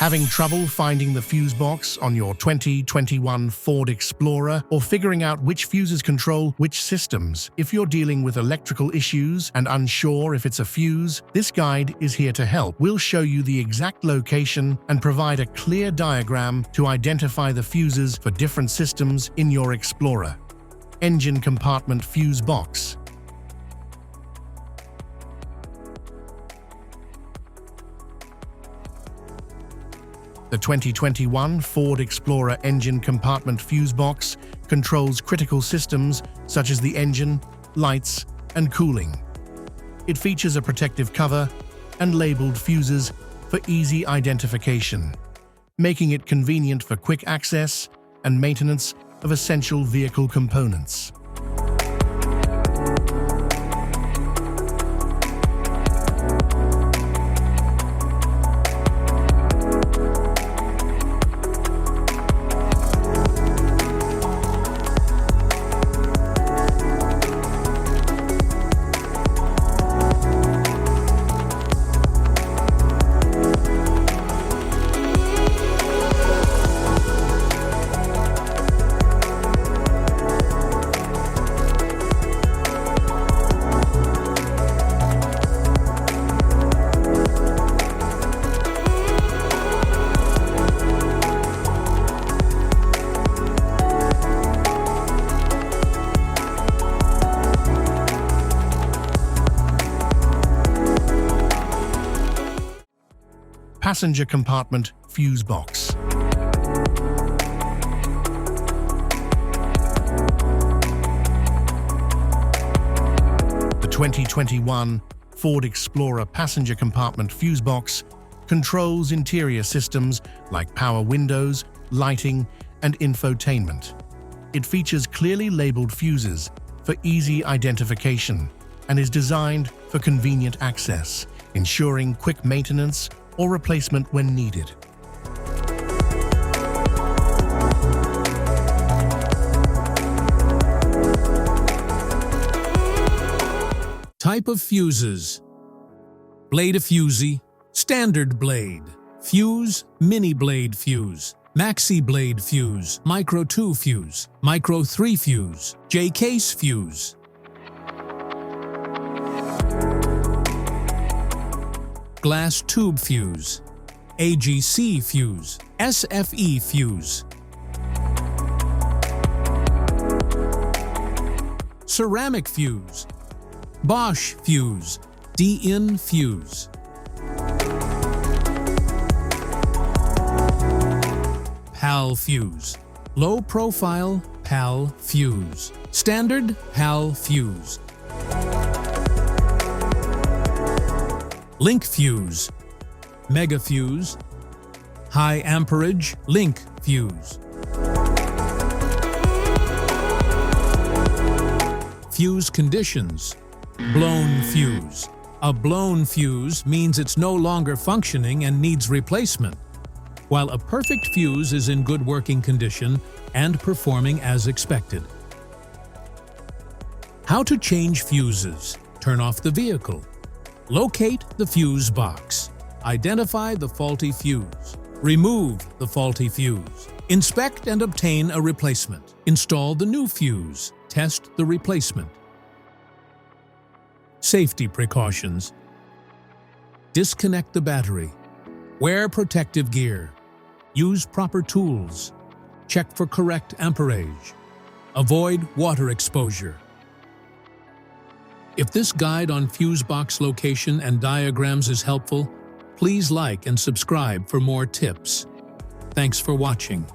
Having trouble finding the fuse box on your 2021 Ford Explorer or figuring out which fuses control which systems? If you're dealing with electrical issues and unsure if it's a fuse, this guide is here to help. We'll show you the exact location and provide a clear diagram to identify the fuses for different systems in your Explorer. Engine compartment fuse box. The 2021 Ford Explorer engine compartment fuse box controls critical systems such as the engine, lights, and cooling. It features a protective cover and labeled fuses for easy identification, making it convenient for quick access and maintenance of essential vehicle components. Passenger compartment fuse box. The 2021 Ford Explorer passenger compartment fuse box controls interior systems like power windows, lighting, and infotainment. It features clearly labeled fuses for easy identification and is designed for convenient access, ensuring quick maintenance or replacement when needed. Type of fuses: blade fusee, standard blade, fuse, mini blade fuse, maxi blade fuse, micro 2 fuse, micro 3 fuse, J-case fuse. Glass tube fuse, AGC fuse, SFE fuse. Ceramic fuse, Bosch fuse, DIN fuse. PAL fuse, low profile PAL fuse, standard PAL fuse. Link fuse, mega fuse, high amperage link fuse. Fuse conditions: blown fuse. A blown fuse means it's no longer functioning and needs replacement, while a perfect fuse is in good working condition and performing as expected. How to change fuses: turn off the vehicle. Locate the fuse box. Identify the faulty fuse. Remove the faulty fuse. Inspect and obtain a replacement. Install the new fuse. Test the replacement. Safety precautions: disconnect the battery. Wear protective gear. Use proper tools. Check for correct amperage. Avoid water exposure. If this guide on fuse box location and diagrams is helpful, please like and subscribe for more tips. Thanks for watching.